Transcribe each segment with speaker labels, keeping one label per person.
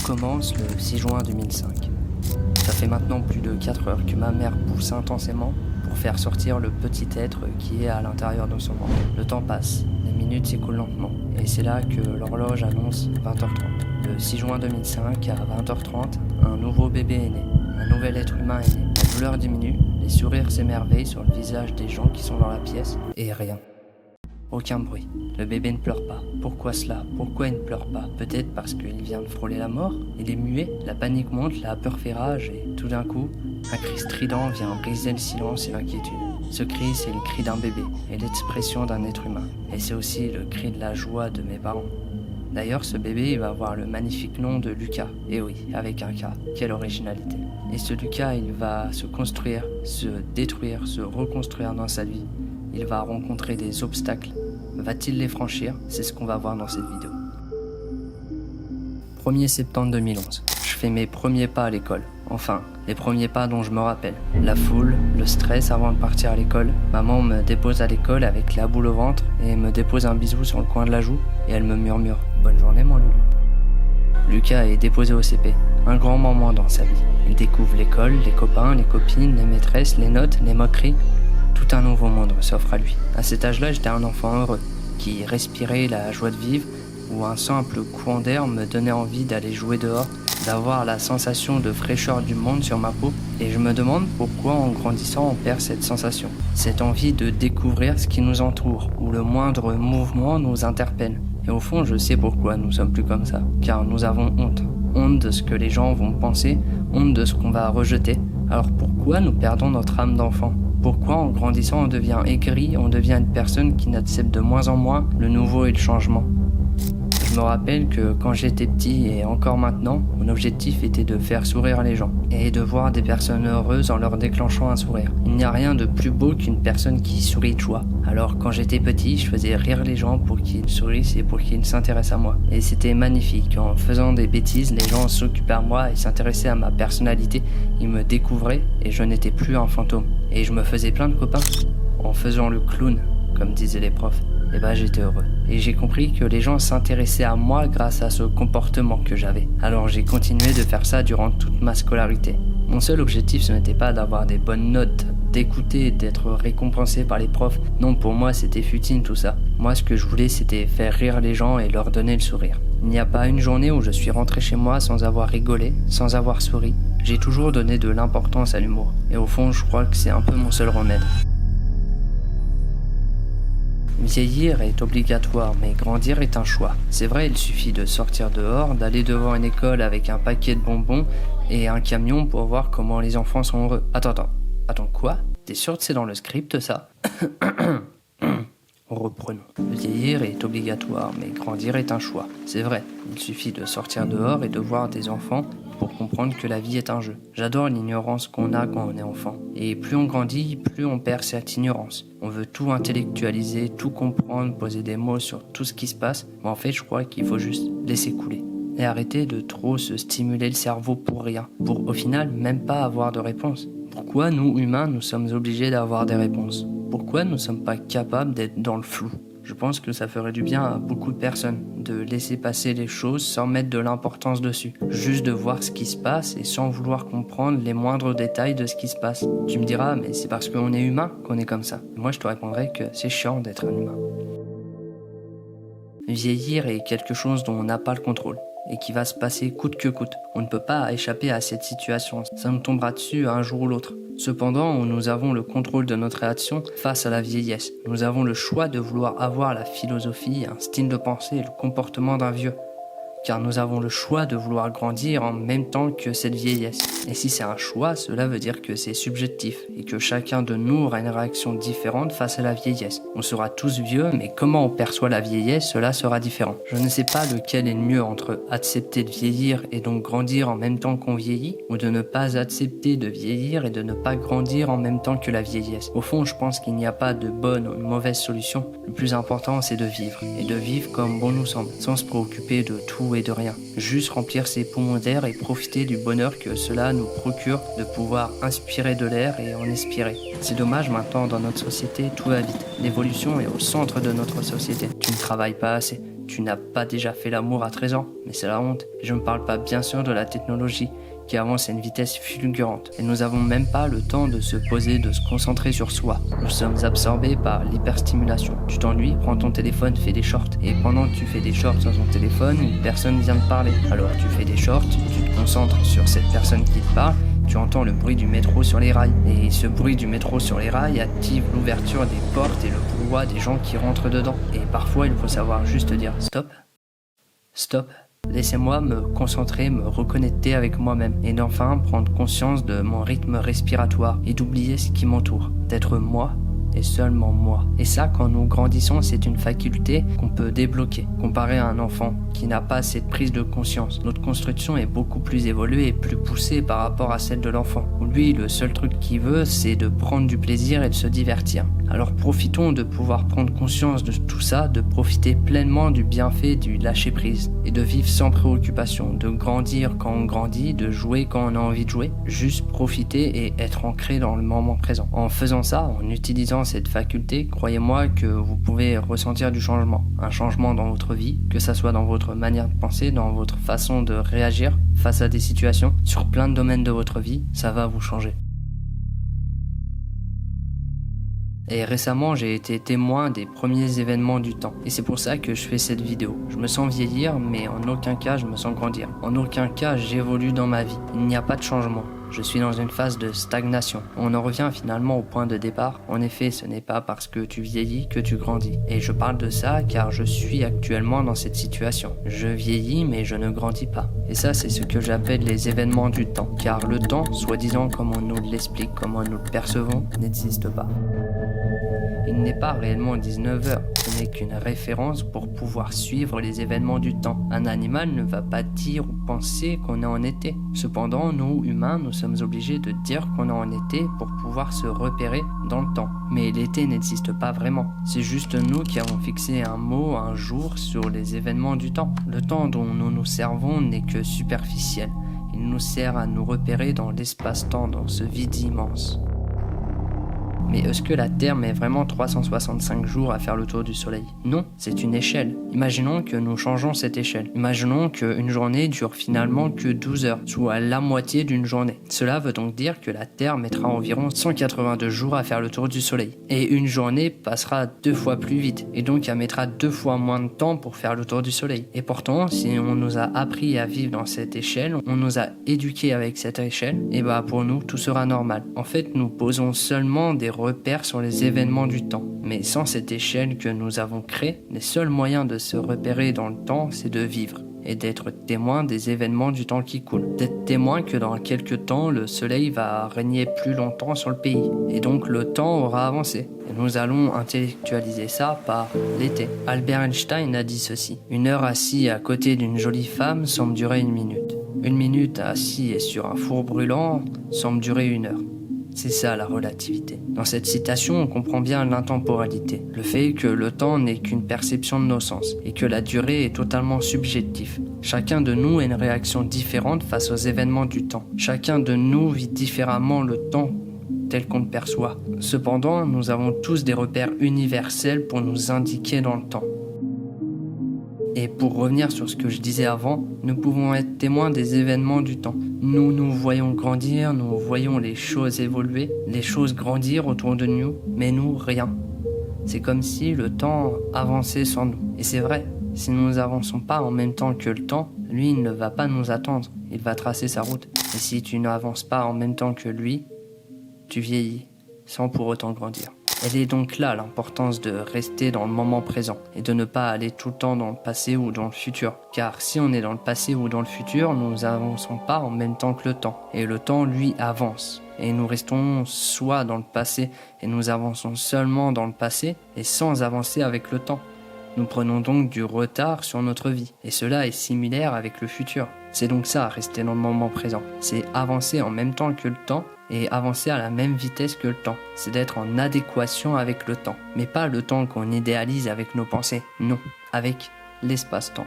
Speaker 1: commence le 6 juin 2005. Ça fait maintenant plus de 4 heures que ma mère pousse intensément pour faire sortir le petit être qui est à l'intérieur de son ventre. Le temps passe, les minutes s'écoulent lentement, et c'est là que l'horloge annonce 20h30. Le 6 juin 2005, à 20h30, un nouveau bébé est né, un nouvel être humain est né. La douleur diminue, les sourires s'émerveillent sur le visage des gens qui sont dans la pièce, et rien. Aucun bruit. Le bébé ne pleure pas. Pourquoi cela? Pourquoi il ne pleure pas? Peut-être parce qu'il vient de frôler la mort? Il est muet? La panique monte, la peur fait rage et tout d'un coup, un cri strident vient briser le silence et l'inquiétude. Ce cri, c'est le cri d'un bébé et l'expression d'un être humain. Et c'est aussi le cri de la joie de mes parents. D'ailleurs, ce bébé, il va avoir le magnifique nom de Lucas. Et oui, avec un K. Quelle originalité. Et ce Lucas, il va se construire, se détruire, se reconstruire dans sa vie. Il va rencontrer des obstacles. Va-t-il les franchir? C'est ce qu'on va voir dans cette vidéo. 1er septembre 2011. Je fais mes premiers pas à l'école. Enfin, les premiers pas dont je me rappelle. La foule, le stress avant de partir à l'école. Maman me dépose à l'école avec la boule au ventre et me dépose un bisou sur le coin de la joue et elle me murmure « Bonne journée mon loulou ». Lucas est déposé au CP. Un grand moment dans sa vie. Il découvre l'école, les copains, les copines, les maîtresses, les notes, les moqueries. Tout un nouveau monde s'offre à lui. À cet âge-là, j'étais un enfant heureux, qui respirait la joie de vivre, où un simple courant d'air me donnait envie d'aller jouer dehors, d'avoir la sensation de fraîcheur du monde sur ma peau. Et je me demande pourquoi en grandissant on perd cette sensation, cette envie de découvrir ce qui nous entoure, où le moindre mouvement nous interpelle. Et au fond, je sais pourquoi nous sommes plus comme ça, car nous avons honte. Honte de ce que les gens vont penser, honte de ce qu'on va rejeter. Alors pourquoi nous perdons notre âme d'enfant ? Pourquoi en grandissant on devient aigri, on devient une personne qui n'accepte de moins en moins le nouveau et le changement? Je me rappelle que quand j'étais petit et encore maintenant, mon objectif était de faire sourire les gens et de voir des personnes heureuses en leur déclenchant un sourire. Il n'y a rien de plus beau qu'une personne qui sourit de joie. Alors quand j'étais petit, je faisais rire les gens pour qu'ils sourissent et pour qu'ils s'intéressent à moi. Et c'était magnifique. En faisant des bêtises, les gens s'occupaient à moi et s'intéressaient à ma personnalité. Ils me découvraient et je n'étais plus un fantôme. Et je me faisais plein de copains. En faisant le clown, comme disaient les profs. Et j'étais heureux. Et j'ai compris que les gens s'intéressaient à moi grâce à ce comportement que j'avais. Alors j'ai continué de faire ça durant toute ma scolarité. Mon seul objectif, ce n'était pas d'avoir des bonnes notes, d'écouter, d'être récompensé par les profs. Non, pour moi, c'était futile tout ça. Moi, ce que je voulais, c'était faire rire les gens et leur donner le sourire. Il n'y a pas une journée où je suis rentré chez moi sans avoir rigolé, sans avoir souri. J'ai toujours donné de l'importance à l'humour. Et au fond, je crois que c'est un peu mon seul remède. Vieillir est obligatoire, mais grandir est un choix. C'est vrai, il suffit de sortir dehors, d'aller devant une école avec un paquet de bonbons et un camion pour voir comment les enfants sont heureux. Attends, quoi? T'es sûr que c'est dans le script, ça? Reprenons. Vieillir est obligatoire, mais grandir est un choix. C'est vrai, il suffit de sortir dehors et de voir des enfants pour comprendre que la vie est un jeu. J'adore l'ignorance qu'on a quand on est enfant. Et plus on grandit, plus on perd cette ignorance. On veut tout intellectualiser, tout comprendre, poser des mots sur tout ce qui se passe. Mais en fait, je crois qu'il faut juste laisser couler. Et arrêter de trop se stimuler le cerveau pour rien. Pour au final, même pas avoir de réponse. Pourquoi nous, humains, nous sommes obligés d'avoir des réponses? Pourquoi nous ne sommes pas capables d'être dans le flou? Je pense que ça ferait du bien à beaucoup de personnes de laisser passer les choses sans mettre de l'importance dessus. Juste de voir ce qui se passe et sans vouloir comprendre les moindres détails de ce qui se passe. Tu me diras, mais c'est parce qu'on est humain qu'on est comme ça. Moi, je te répondrai que c'est chiant d'être un humain. Vieillir est quelque chose dont on n'a pas le contrôle et qui va se passer coûte que coûte. On ne peut pas échapper à cette situation. Ça nous tombera dessus un jour ou l'autre. Cependant, nous avons le contrôle de notre réaction face à la vieillesse. Nous avons le choix de vouloir avoir la philosophie, un style de pensée et le comportement d'un vieux. Car nous avons le choix de vouloir grandir en même temps que cette vieillesse. Et si c'est un choix, cela veut dire que c'est subjectif et que chacun de nous aura une réaction différente face à la vieillesse. On sera tous vieux, mais comment on perçoit la vieillesse, cela sera différent. Je ne sais pas lequel est le mieux entre accepter de vieillir et donc grandir en même temps qu'on vieillit, ou de ne pas accepter de vieillir et de ne pas grandir en même temps que la vieillesse. Au fond, je pense qu'il n'y a pas de bonne ou de mauvaise solution. Le plus important, c'est de vivre, et de vivre comme bon nous semble, sans se préoccuper de tout et de rien. Juste remplir ses poumons d'air et profiter du bonheur que cela nous procure de pouvoir inspirer de l'air et en expirer. C'est dommage, maintenant dans notre société, tout va vite. L'évolution est au centre de notre société. Tu ne travailles pas assez, tu n'as pas déjà fait l'amour à 13 ans, mais c'est la honte. Et je ne parle pas bien sûr de la technologie, qui avance à une vitesse fulgurante. Et nous n'avons même pas le temps de se poser, de se concentrer sur soi. Nous sommes absorbés par l'hyperstimulation. Tu t'ennuies, prends ton téléphone, fais des shorts. Et pendant que tu fais des shorts sur ton téléphone, une personne vient te parler. Alors tu fais des shorts, tu te concentres sur cette personne qui te parle, tu entends le bruit du métro sur les rails. Et ce bruit du métro sur les rails active l'ouverture des portes et le brouhaha des gens qui rentrent dedans. Et parfois, il faut savoir juste dire stop, stop. Laissez-moi me concentrer, me reconnecter avec moi-même et d'enfin prendre conscience de mon rythme respiratoire et d'oublier ce qui m'entoure, d'être moi et seulement moi. Et ça, quand nous grandissons, c'est une faculté qu'on peut débloquer. Comparé à un enfant qui n'a pas cette prise de conscience, notre construction est beaucoup plus évoluée et plus poussée par rapport à celle de l'enfant. Lui, le seul truc qu'il veut, c'est de prendre du plaisir et de se divertir. Alors profitons de pouvoir prendre conscience de tout ça, de profiter pleinement du bienfait du lâcher-prise et de vivre sans préoccupation, de grandir quand on grandit, de jouer quand on a envie de jouer, juste profiter et être ancré dans le moment présent. En faisant ça, en utilisant cette faculté, croyez-moi que vous pouvez ressentir du changement. Un changement dans votre vie, que ça soit dans votre manière de penser, dans votre façon de réagir face à des situations, sur plein de domaines de votre vie, ça va vous changer. Et récemment, j'ai été témoin des premiers événements du temps. Et c'est pour ça que je fais cette vidéo. Je me sens vieillir, mais en aucun cas je me sens grandir. En aucun cas j'évolue dans ma vie. Il n'y a pas de changement. Je suis dans une phase de stagnation. On en revient finalement au point de départ. En effet, ce n'est pas parce que tu vieillis que tu grandis. Et je parle de ça car je suis actuellement dans cette situation. Je vieillis mais je ne grandis pas. Et ça, c'est ce que j'appelle les événements du temps. Car le temps, soi-disant comme on nous l'explique, comme nous le percevons, n'existe pas. Il n'est pas réellement 19h, ce n'est qu'une référence pour pouvoir suivre les événements du temps. Un animal ne va pas dire ou penser qu'on est en été. Cependant, nous, humains, nous sommes obligés de dire qu'on est en été pour pouvoir se repérer dans le temps. Mais l'été n'existe pas vraiment. C'est juste nous qui avons fixé un mot, un jour sur les événements du temps. Le temps dont nous nous servons n'est que superficiel. Il nous sert à nous repérer dans l'espace-temps, dans ce vide immense. Mais est-ce que la Terre met vraiment 365 jours à faire le tour du Soleil? Non, c'est une échelle. Imaginons que nous changeons cette échelle. Imaginons qu'une journée dure finalement que 12 heures, soit la moitié d'une journée. Cela veut donc dire que la Terre mettra environ 182 jours à faire le tour du Soleil. Et une journée passera 2 fois plus vite, et donc elle mettra 2 fois moins de temps pour faire le tour du Soleil. Et pourtant, si on nous a appris à vivre dans cette échelle, on nous a éduqués avec cette échelle, et bah pour nous, tout sera normal. En fait, nous posons seulement des repères sur les événements du temps. Mais sans cette échelle que nous avons créée, les seuls moyens de se repérer dans le temps, c'est de vivre et d'être témoin des événements du temps qui coule. D'être témoin que dans quelques temps, le soleil va régner plus longtemps sur le pays. Et donc le temps aura avancé. Et nous allons intellectualiser ça par l'été. Albert Einstein a dit ceci. Une heure assis à côté d'une jolie femme semble durer 1 minute. 1 minute assis et sur un four brûlant semble durer 1 heure. C'est ça la relativité. Dans cette citation, on comprend bien l'intemporalité. Le fait que le temps n'est qu'une perception de nos sens et que la durée est totalement subjective. Chacun de nous a une réaction différente face aux événements du temps. Chacun de nous vit différemment le temps tel qu'on le perçoit. Cependant, nous avons tous des repères universels pour nous indiquer dans le temps. Et pour revenir sur ce que je disais avant, nous pouvons être témoins des événements du temps. Nous nous voyons grandir, nous voyons les choses évoluer, les choses grandir autour de nous, mais nous, rien. C'est comme si le temps avançait sans nous. Et c'est vrai, si nous n'avançons pas en même temps que le temps, lui, il ne va pas nous attendre, il va tracer sa route. Et si tu n'avances pas en même temps que lui, tu vieillis, sans pour autant grandir. Elle est donc là l'importance de rester dans le moment présent et de ne pas aller tout le temps dans le passé ou dans le futur. Car si on est dans le passé ou dans le futur, nous n'avançons pas en même temps que le temps. Et le temps, lui, avance. Et nous restons soit dans le passé et nous avançons seulement dans le passé et sans avancer avec le temps. Nous prenons donc du retard sur notre vie. Et cela est similaire avec le futur. C'est donc ça, rester dans le moment présent. C'est avancer en même temps que le temps et avancer à la même vitesse que le temps. C'est d'être en adéquation avec le temps. Mais pas le temps qu'on idéalise avec nos pensées. Non, avec l'espace-temps.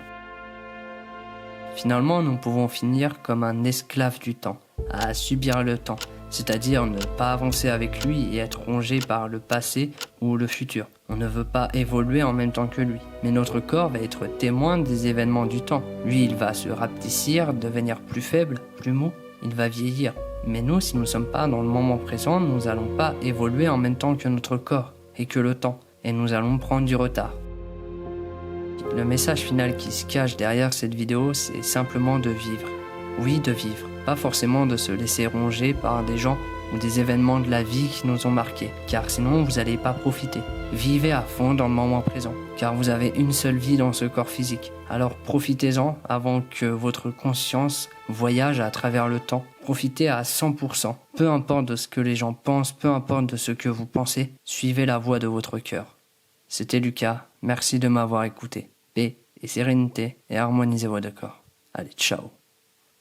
Speaker 1: Finalement, nous pouvons finir comme un esclave du temps, à subir le temps, c'est-à-dire ne pas avancer avec lui et être rongé par le passé ou le futur. On ne veut pas évoluer en même temps que lui, mais notre corps va être témoin des événements du temps. Lui, il va se rapetissir, devenir plus faible, plus mou, il va vieillir. Mais nous, si nous ne sommes pas dans le moment présent, nous n'allons pas évoluer en même temps que notre corps et que le temps, et nous allons prendre du retard. Le message final qui se cache derrière cette vidéo, c'est simplement de vivre. Oui, de vivre, pas forcément de se laisser ronger par des gens ou des événements de la vie qui nous ont marqués, car sinon vous n'allez pas profiter. Vivez à fond dans le moment présent, car vous avez une seule vie dans ce corps physique. Alors profitez-en avant que votre conscience voyage à travers le temps. Profitez à 100%. Peu importe de ce que les gens pensent, peu importe de ce que vous pensez, suivez la voie de votre cœur. C'était Lucas, merci de m'avoir écouté. Paix et sérénité et harmonisez vos deux corps. Allez, ciao.